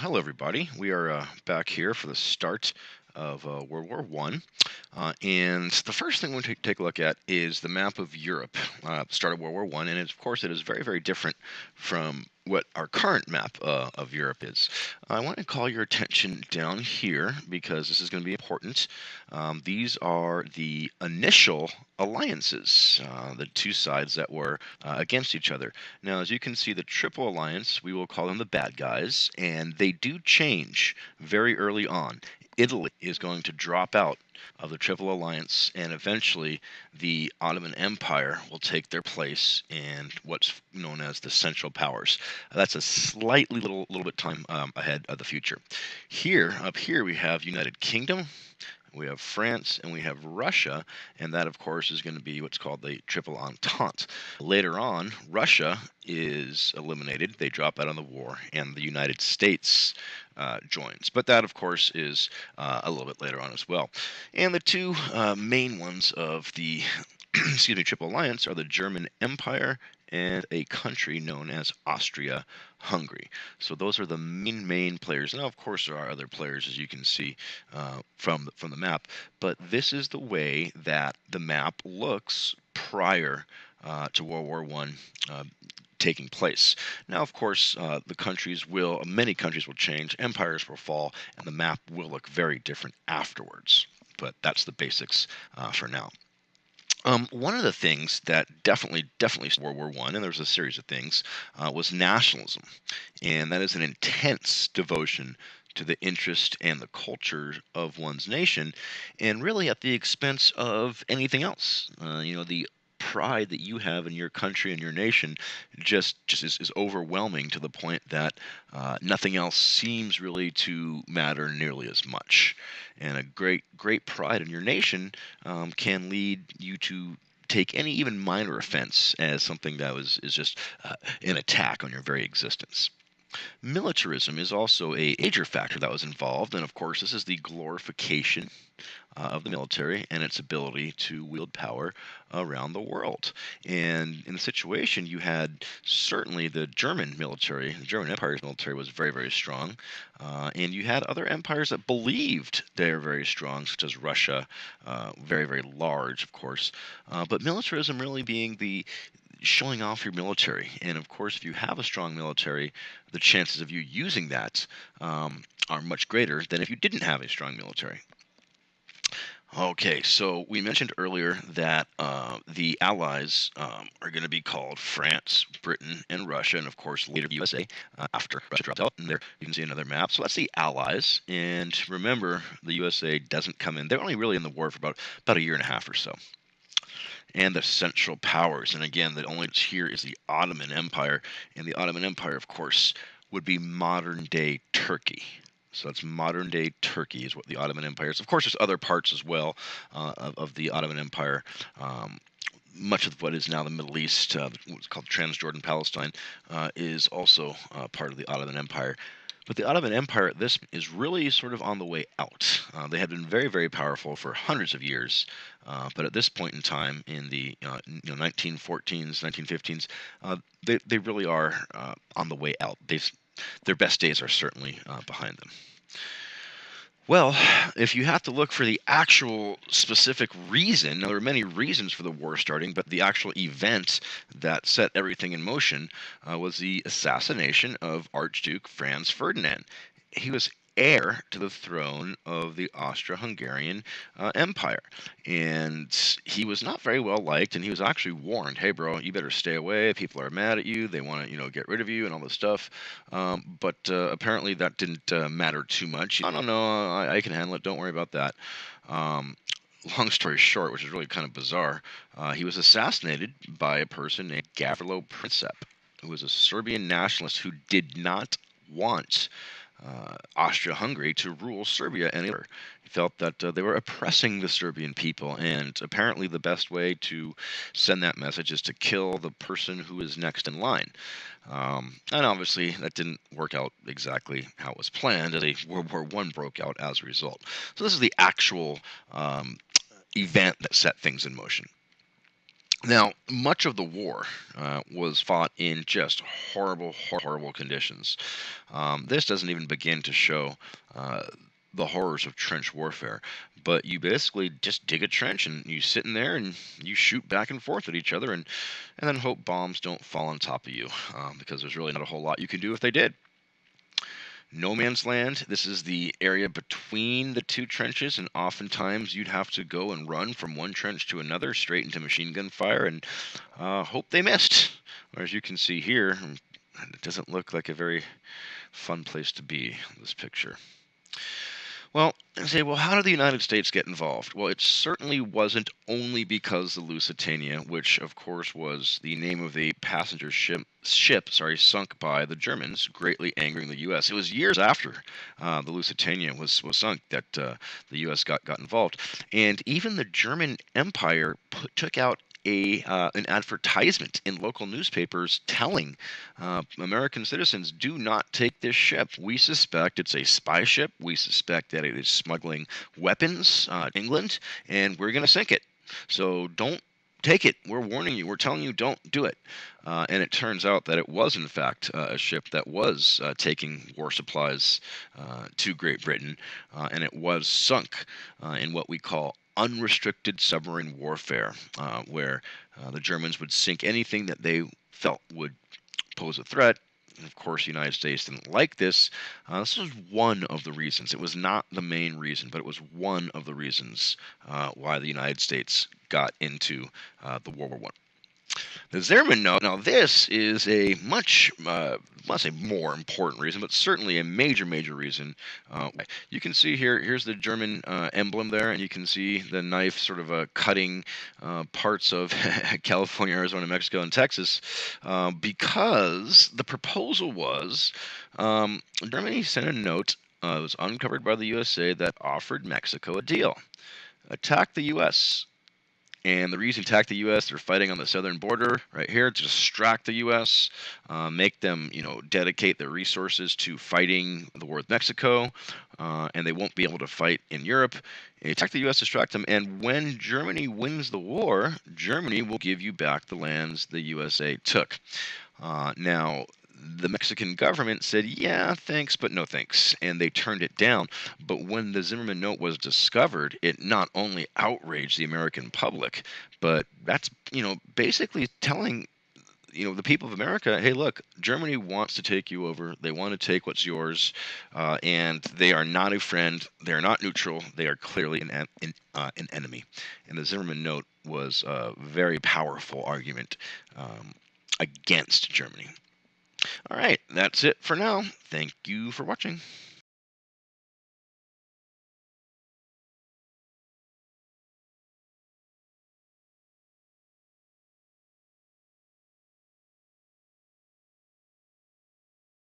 Hello, everybody. We are back here for the start of World War One, and the first thing we take a look at is the map of Europe, start of World War One, and of course, it is very, very different from what our current map of Europe is. I want to call your attention down here because this is going to be important. These are the initial alliances, the two sides that were against each other. Now, as you can see, the Triple Alliance, we will call them the bad guys, and they do change very early on. Italy is going to drop out of the Triple Alliance, and eventually the Ottoman Empire will take their place in what's known as the Central Powers. That's a slightly little bit time ahead of the future. Here, up here, we have United Kingdom, we have France, and we have Russia, and that, of course, is going to be what's called the Triple Entente. Later on, Russia is eliminated, they drop out of the war, and the United States joins. But that, of course, is a little bit later on as well. And the two main ones of the excuse me, Triple Alliance are the German Empire and a country known as Austria-Hungary. So those are the main players. Now, of course, there are other players, as you can see from the map. But this is the way that the map looks prior to World War One taking place. Now, of course, many countries will change, empires will fall, and the map will look very different afterwards. But that's the basics for now. One of the things that definitely World War One, and there was a series of things, was nationalism, and that is an intense devotion to the interest and the culture of one's nation, and really at the expense of anything else. The pride that you have in your country and your nation just is overwhelming to the point that nothing else seems really to matter nearly as much. And a great pride in your nation can lead you to take any even minor offense as something that is just an attack on your very existence. Militarism is also a major factor that was involved, and of course, this is the glorification of the military and its ability to wield power around the world. And in the situation, you had certainly the German military, the German Empire's military was very, very strong. And you had other empires that believed they were very strong, such as Russia, very, very large, of course. But militarism really being the showing off your military. And of course, if you have a strong military, the chances of you using that are much greater than if you didn't have a strong military. Okay, so we mentioned earlier that the Allies are going to be called France, Britain, and Russia, and of course later the USA after Russia drops out. And there you can see another map. So that's the Allies. And remember, the USA doesn't come in. They're only really in the war for about a year and a half or so. And the Central Powers. And again, the only here is the Ottoman Empire. And the Ottoman Empire, of course, would be modern day Turkey. So that's modern day Turkey is what the Ottoman Empire is. Of course, there's other parts as well of the Ottoman Empire. Much of what is now the Middle East, what's called Transjordan Palestine, is also part of the Ottoman Empire. But the Ottoman Empire at this is really sort of on the way out. They had been very, very powerful for hundreds of years, but at this point in time, in the 1914s, 1915s, they really are on the way out. Their best days are certainly behind them. Well, if you have to look for the actual specific reason, now there are many reasons for the war starting, but the actual event that set everything in motion was the assassination of Archduke Franz Ferdinand. He was heir to the throne of the Austro-Hungarian Empire, and he was not very well liked. And he was actually warned, "Hey, bro, you better stay away. People are mad at you. They want to, get rid of you and all this stuff." But apparently, that didn't matter too much. I don't know. I can handle it. Don't worry about that. Um, Long story short, which is really kind of bizarre, he was assassinated by a person named Gavrilo Princip, who was a Serbian nationalist who did not want Austria-Hungary to rule Serbia any longer. He felt that they were oppressing the Serbian people, and apparently the best way to send that message is to kill the person who is next in line. And obviously that didn't work out exactly how it was planned, as a World War One broke out as a result. So this is the actual event that set things in motion. Now, much of the war was fought in just horrible, horrible conditions. This doesn't even begin to show uh, the horrors of trench warfare. But you basically just dig a trench and you sit in there and you shoot back and forth at each other and then hope bombs don't fall on top of you because there's really not a whole lot you can do if they did. No man's land. This is the area between the two trenches, and oftentimes you'd have to go and run from one trench to another straight into machine gun fire and hope they missed. Or as you can see here, it doesn't look like a very fun place to be, this picture. Well, I say, well, how did the United States get involved? Well, it certainly wasn't only because the Lusitania, which of course was the name of a passenger ship, sunk by the Germans, greatly angering the U.S. It was years after the Lusitania was sunk that the U.S. got involved, and even the German Empire took out an advertisement in local newspapers telling American citizens, do not take this ship. We suspect it's a spy ship. We suspect that it is smuggling weapons England, and we're going to sink it. So don't take it. We're warning you. We're telling you don't do it. And it turns out that it was, in fact, a ship that was taking war supplies to Great Britain, and it was sunk in what we call unrestricted submarine warfare, where the Germans would sink anything that they felt would pose a threat. And of course, the United States didn't like this. This was one of the reasons. It was not the main reason, but it was one of the reasons why the United States got into the World War One. The Zimmermann note. Now, this is a much, let's say, more important reason, but certainly a major, major reason. You can see here. Here's the German emblem there, and you can see the knife sort of cutting parts of California, Arizona, Mexico, and Texas, because the proposal was Germany sent a note. It was uncovered by the USA that offered Mexico a deal: attack the U.S. And the reason attack the U.S., they're fighting on the southern border right here to distract the U.S., make them, dedicate their resources to fighting the war with Mexico, and they won't be able to fight in Europe. Attack the U.S., distract them, and when Germany wins the war, Germany will give you back the lands the USA took. Now, the Mexican government said, yeah, thanks, but no thanks, and they turned it down. But when the Zimmermann note was discovered, it not only outraged the American public, but that's, basically telling, the people of America, hey, look, Germany wants to take you over. They want to take what's yours, and they are not a friend. They are not neutral. They are clearly an enemy. And the Zimmermann note was a very powerful argument against Germany. All right, that's it for now. Thank you for watching.